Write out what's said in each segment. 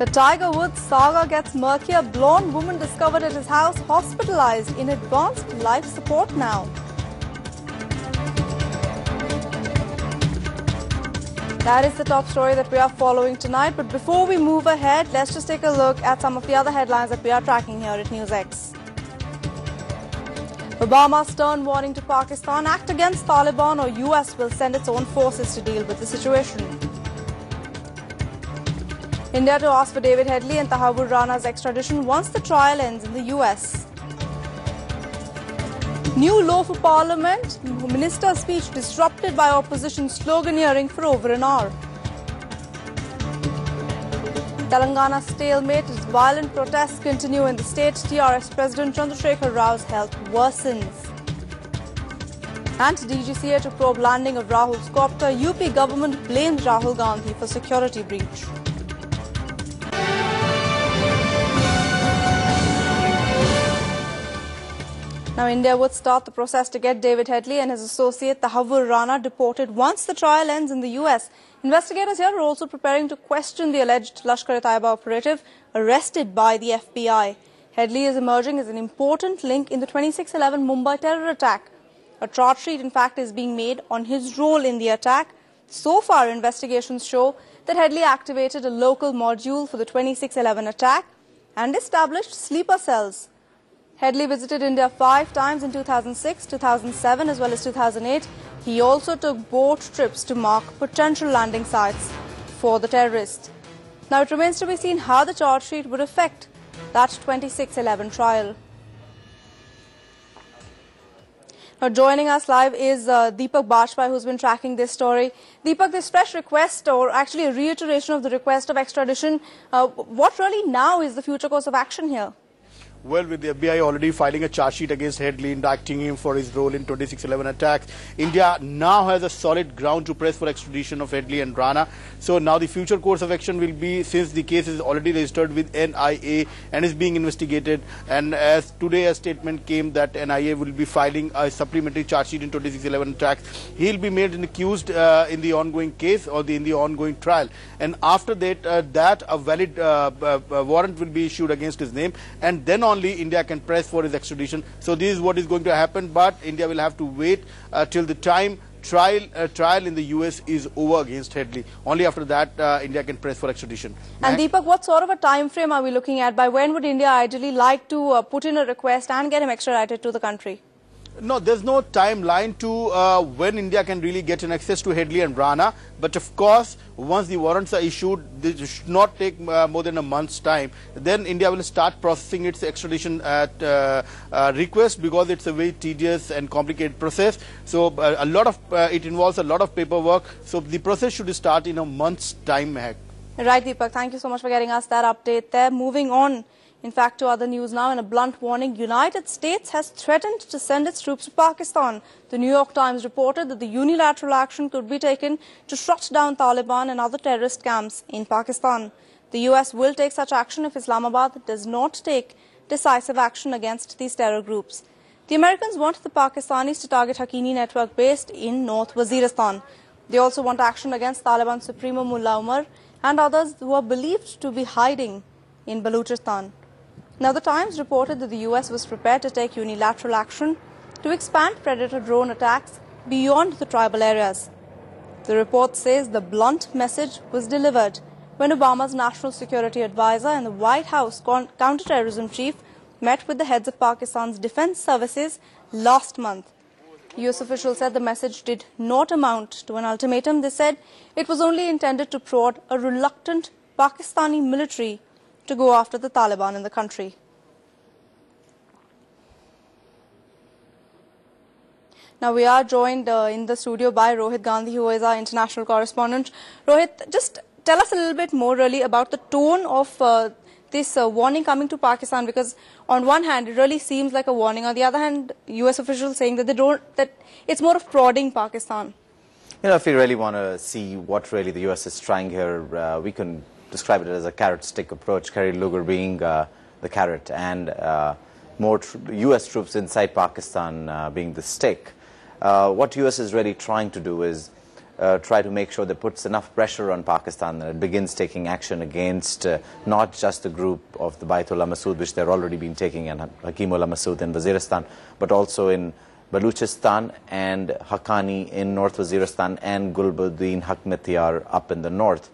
The Tiger Woods saga gets murkier. Blonde woman discovered at his house, hospitalized in advanced life support now. That is the top story that we are following tonight. But before we move ahead, let's just take a look at some of the other headlines that we are tracking here at NEWS7. Obama's stern warning to Pakistan: act against Taliban or US will send its own forces to deal with the situation. India to ask for David Headley and Tahabur Rana's extradition once the trial ends in the US. New law for Parliament. Minister's speech disrupted by opposition sloganeering for over an hour. Telangana stalemate as violent protests continue in the state. TRS President Chandrasekhar Rao's health worsens. And DGCA to probe landing of Rahul's copter. UP government blames Rahul Gandhi for security breach. Now, India would start the process to get David Headley and his associate Tahabur Rana deported once the trial ends in the US. Investigators here are also preparing to question the alleged Lashkar-e-Taiba operative arrested by the FBI. Headley is emerging as an important link in the 26/11 Mumbai terror attack. A charge sheet, in fact, is being made on his role in the attack. So far, investigations show that Headley activated a local module for the 26/11 attack and established sleeper cells. Headley visited India 5 times in 2006, 2007 as well as 2008. He also took boat trips to mark potential landing sites for the terrorists. Now it remains to be seen how the charge sheet would affect that 26/11 trial. Now joining us live is Deepak Bajpai, who's been tracking this story. Deepak, this fresh request, or actually a reiteration of the request of extradition, what really now is the future course of action here? Well, with the FBI already filing a charge sheet against Headley, indicting him for his role in 26/11 attacks, India now has a solid ground to press for extradition of Headley and Rana. So now the future course of action will be, since the case is already registered with NIA and is being investigated, and as today a statement came that NIA will be filing a supplementary charge sheet in 26/11 attacks, he'll be made an accused in the ongoing case or in the ongoing trial. And after that, a valid warrant will be issued against his name, and then only India can press for his extradition. So this is what is going to happen, but India will have to wait till the time trial in the US is over against Headley. Only after that India can press for extradition. And Deepak, what sort of a time frame are we looking at? By when would India ideally like to put in a request and get him extradited to the country? No, there's no timeline to when India can really get an access to Headley and Rana. But of course, once the warrants are issued, they should not take more than a month's time. Then India will start processing its extradition request, because it's a very tedious and complicated process. So it involves a lot of paperwork. So the process should start in a month's time. Right, Deepak. Thank you so much for getting us that update there. Moving on, in fact, to other news now. In a blunt warning, United States has threatened to send its troops to Pakistan. The New York Times reported that the unilateral action could be taken to shut down Taliban and other terrorist camps in Pakistan. The US will take such action if Islamabad does not take decisive action against these terror groups. The Americans want the Pakistanis to target Haqqani network based in North Waziristan. They also want action against Taliban Supremo Mullah Umar and others who are believed to be hiding in Balochistan. Now, the Times reported that the US was prepared to take unilateral action to expand predator drone attacks beyond the tribal areas. The report says the blunt message was delivered when Obama's national security advisor and the White House counterterrorism chief met with the heads of Pakistan's defense services last month. US officials said the message did not amount to an ultimatum. They said it was only intended to prod a reluctant Pakistani military to go after the Taliban in the country. Now we are joined in the studio by Rohit Gandhi, who is our international correspondent. Rohit, just tell us a little bit more really about the tone of this warning coming to Pakistan, because on one hand it really seems like a warning, on the other hand US officials saying that it's more of prodding Pakistan. You know, if we really want to see what really the US is trying here, we can describe it as a carrot-stick approach, Kerry Lugar being the carrot and more US troops inside Pakistan being the stick. What US is really trying to do is try to make sure that puts enough pressure on Pakistan that it begins taking action against not just the group of the Baitullah Masood, which they're already been taking, and Hakimullah Masood in Waziristan, but also in Baluchistan and Haqqani in North Waziristan and Gulbuddin Haqmatiar up in the north.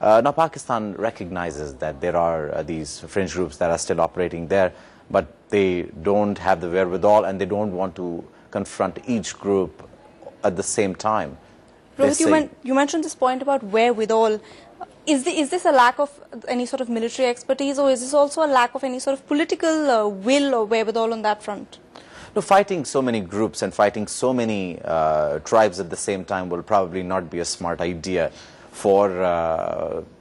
Now, Pakistan recognizes that there are these fringe groups that are still operating there, but they don't have the wherewithal and they don't want to confront each group at the same time. Rohit, you mentioned this point about wherewithal. Is this a lack of any sort of military expertise, or is this also a lack of any sort of political will or wherewithal on that front? No, fighting so many groups and fighting so many tribes at the same time will probably not be a smart idea for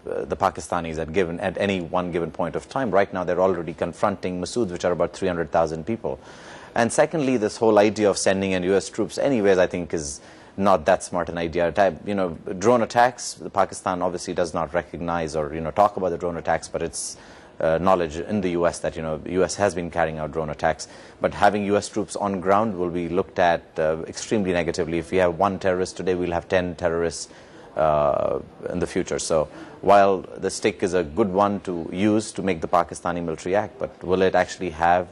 the Pakistanis at any one given point of time. Right now, they're already confronting Masoods, which are about 300,000 people. And secondly, this whole idea of sending in U.S. troops anyways, I think, is not that smart an idea. You know, drone attacks, Pakistan obviously does not recognize or, talk about the drone attacks, but it's knowledge in the U.S. that, the U.S. has been carrying out drone attacks. But having U.S. troops on ground will be looked at extremely negatively. If we have one terrorist today, we'll have 10 terrorists in the future. So while the stick is a good one to use to make the Pakistani military act, but will it actually have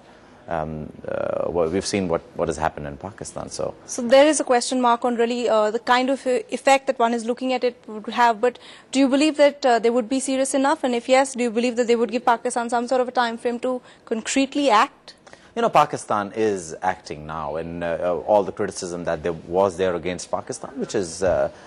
well, we've seen what has happened in Pakistan. So there is a question mark on really the kind of effect that one is looking at it would have. But do you believe that they would be serious enough? And if yes, do you believe that they would give Pakistan some sort of a time frame to concretely act? Pakistan is acting now, and all the criticism that was there against Pakistan, which is,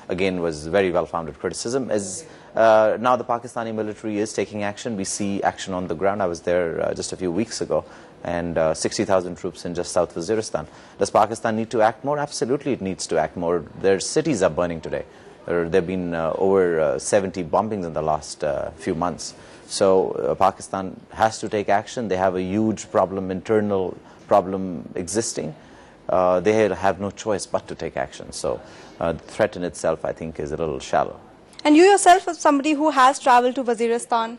again, was very well-founded criticism, is now the Pakistani military is taking action. We see action on the ground. I was there just a few weeks ago, and 60,000 troops in just South Waziristan. Does Pakistan need to act more? Absolutely, it needs to act more. Their cities are burning today. There have been over 70 bombings in the last few months. So Pakistan has to take action. They have a huge problem, internal problem existing. They have no choice but to take action. So the threat in itself, I think, is a little shallow. And you yourself, as somebody who has traveled to Waziristan,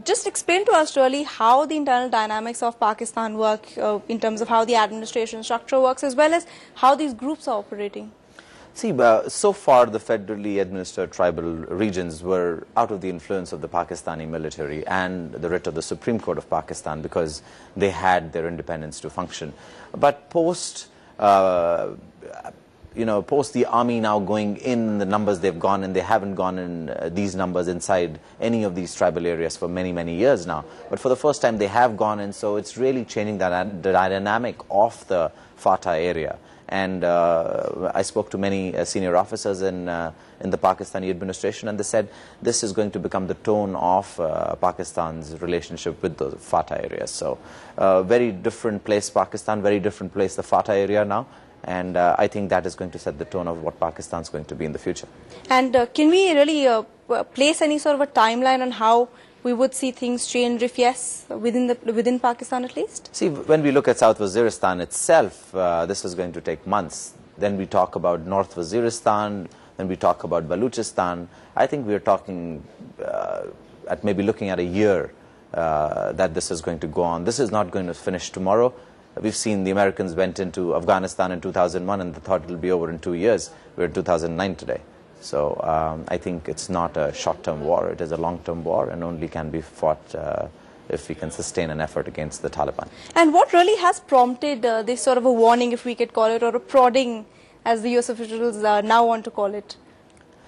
just explain to us really how the internal dynamics of Pakistan work in terms of how the administration structure works, as well as how these groups are operating. See, so far the federally administered tribal regions were out of the influence of the Pakistani military and the writ of the Supreme Court of Pakistan because they had their independence to function. But post the army now going in the numbers they've gone in, they haven't gone in these numbers inside any of these tribal areas for many, many years now. But for the first time they have gone in, so it's really changing the dynamic of the FATA area. And I spoke to many senior officers in the Pakistani administration, and they said this is going to become the tone of Pakistan's relationship with the FATA areas. So very different place Pakistan, very different place the FATA area now. And I think that is going to set the tone of what Pakistan is going to be in the future. And can we really place any sort of a timeline on how we would see things change, if yes, within Pakistan at least? See, when we look at South Waziristan itself, this is going to take months. Then we talk about North Waziristan, then we talk about Baluchistan. I think we're talking at maybe looking at a year that this is going to go on. This is not going to finish tomorrow. We've seen the Americans went into Afghanistan in 2001 and they thought it'll be over in 2 years. We're in 2009 today. So I think it's not a short-term war. It is a long-term war and only can be fought if we can sustain an effort against the Taliban. And what really has prompted this sort of a warning, if we could call it, or a prodding, as the US officials now want to call it?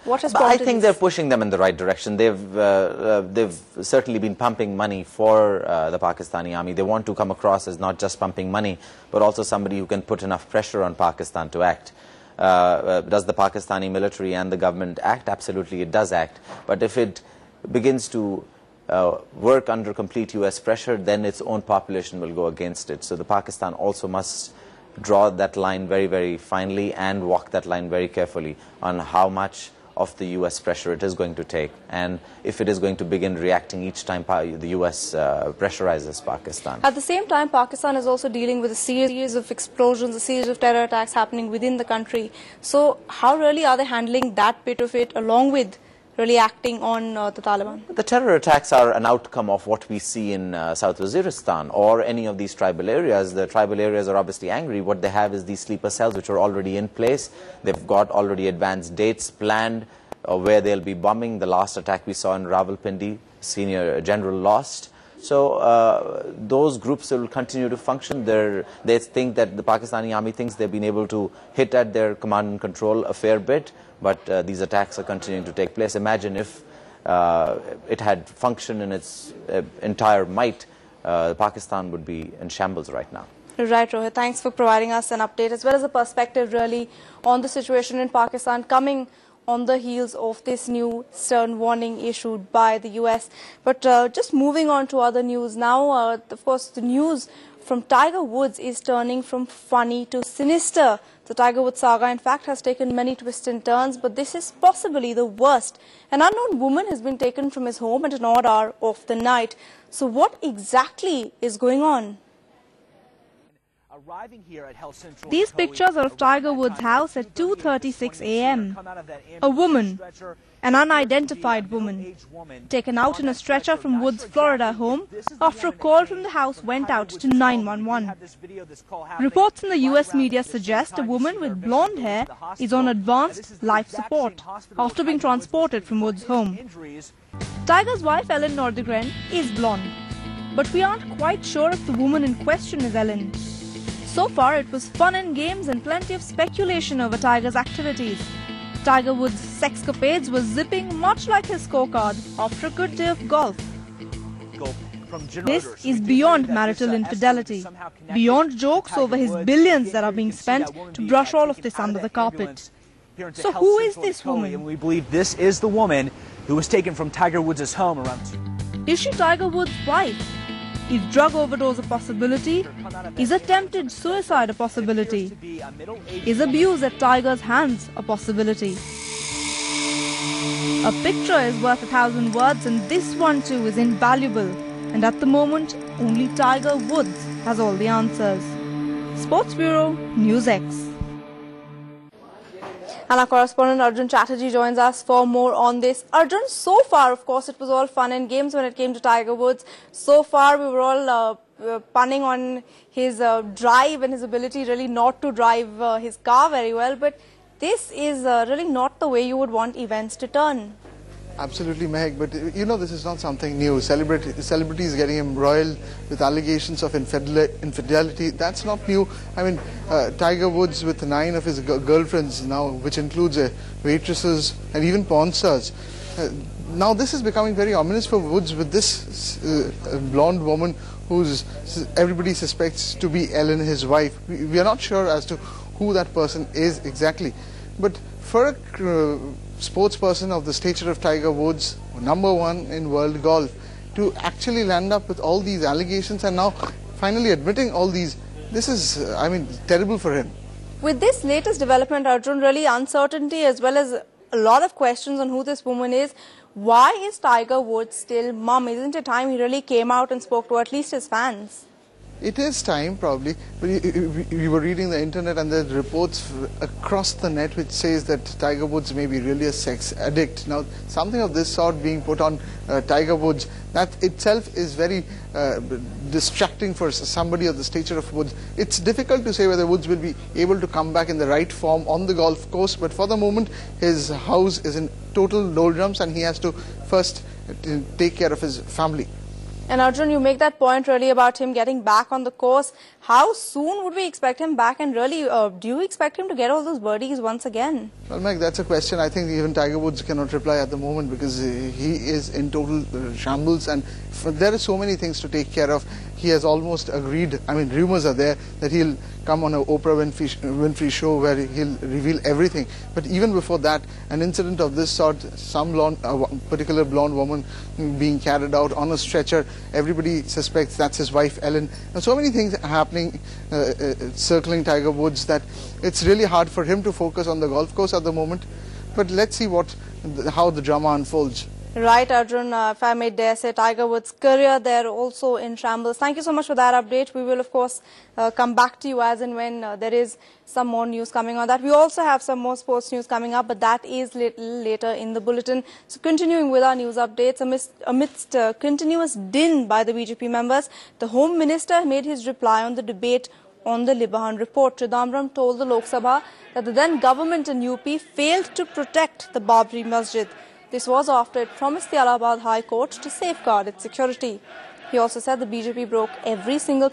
What has prompted I think they're pushing them in the right direction. They've certainly been pumping money for the Pakistani army. They want to come across as not just pumping money, but also somebody who can put enough pressure on Pakistan to act. Does the Pakistani military and the government act? Absolutely, it does act. But if it begins to work under complete US pressure, then its own population will go against it. So the Pakistan also must draw that line very, very finely and walk that line very carefully on how much of the US pressure it is going to take, and if it is going to begin reacting each time the US pressurizes Pakistan. At the same time, Pakistan is also dealing with a series of explosions, a series of terror attacks happening within the country. So how really are they handling that bit of it, along with really acting on the Taliban? The terror attacks are an outcome of what we see in South Waziristan or any of these tribal areas. The tribal areas are obviously angry. What they have is these sleeper cells which are already in place. They've got already advanced dates planned where they'll be bombing. The last attack we saw in Rawalpindi, senior general lost. So those groups will continue to function. They think that the Pakistani army thinks they've been able to hit at their command and control a fair bit, but these attacks are continuing to take place. Imagine if it had functioned in its entire might, Pakistan would be in shambles right now. Right, Rohit. Thanks for providing us an update as well as a perspective really on the situation in Pakistan coming on the heels of this new stern warning issued by the US. But just moving on to other news now, of course, the news from Tiger Woods is turning from funny to sinister. The Tiger Woods saga, in fact, has taken many twists and turns, but this is possibly the worst. An unknown woman has been taken from his home at an odd hour of the night. So what exactly is going on? These pictures are of Tiger Woods' house at 2:36 a.m. A woman, an unidentified woman, taken out in a stretcher from Woods' Florida home after a call from the house went out to 911. Reports in the US media suggest a woman with blonde hair is on advanced life support after being transported from Woods' home. Tiger's wife, Ellen Nordegren, is blonde, but we aren't quite sure if the woman in question is Ellen. So far, it was fun and games and plenty of speculation over Tiger's activities. Tiger Woods' sexcapades was zipping much like his scorecard after a good day of golf. This is beyond marital infidelity, beyond jokes over his billions that are being spent to brush all of this under the carpet. So who is this woman? We believe this is the woman who was taken from Tiger Woods' home around 2. Is she Tiger Woods' wife? Is drug overdose a possibility? Is attempted suicide a possibility? Is abuse at Tiger's hands a possibility? A picture is worth 1,000 words, and this one too is invaluable. And at the moment, only Tiger Woods has all the answers. Sports Bureau, NEWS7. And our correspondent Arjun Chatterjee joins us for more on this. Arjun, so far, of course, it was all fun and games when it came to Tiger Woods. So far, we were all punning on his drive and his ability really not to drive his car very well. But this is really not the way you would want events to turn. Absolutely, Mehak, but you know this is not something new. Celebrities getting embroiled with allegations of infidelity, that's not new. I mean, Tiger Woods with 9 of his girlfriends now, which includes waitresses and even porn stars. Now this is becoming very ominous for Woods with this blonde woman who's everybody suspects to be Ellen, his wife. We are not sure as to who that person is exactly. But for a sports person of the stature of Tiger Woods, #1 in world golf, to actually land up with all these allegations and now finally admitting all these, this is, I mean, terrible for him. With this latest development, Arjun, really uncertainty as well as a lot of questions on who this woman is. Why is Tiger Woods still mum? Isn't it time he really came out and spoke to at least his fans? It is time, probably, but we were reading the internet and there are reports across the net which says that Tiger Woods may be really a sex addict. Now, something of this sort being put on Tiger Woods, that itself is very distracting for somebody of the stature of Woods. It's difficult to say whether Woods will be able to come back in the right form on the golf course, but for the moment, his house is in total doldrums and he has to first take care of his family. And Arjun, you make that point really about him getting back on the course. How soon would we expect him back, and really, do you expect him to get all those birdies once again? Well, Mike, that's a question I think even Tiger Woods cannot reply at the moment because he is in total shambles and there are so many things to take care of. He has almost agreed, I mean, rumors are there that he'll come on an Oprah Winfrey show where he'll reveal everything. But even before that, an incident of this sort, some particular blonde woman being carried out on a stretcher, everybody suspects that's his wife, Ellen. And so many things are happening, circling Tiger Woods, that it's really hard for him to focus on the golf course at the moment. But let's see how the drama unfolds. Right, Arjun, if I may dare say, Tiger Woods' career there also in shambles. Thank you so much for that update. We will, of course, come back to you as and when there is some more news coming on that. We also have some more sports news coming up, but that is little later in the bulletin. So continuing with our news updates, amidst continuous din by the BJP members, the Home Minister made his reply on the debate on the Libahan report. Chidambaram told the Lok Sabha that the then government in UP failed to protect the Babri Masjid. This was after it promised the Allahabad High Court to safeguard its security. He also said the BJP broke every single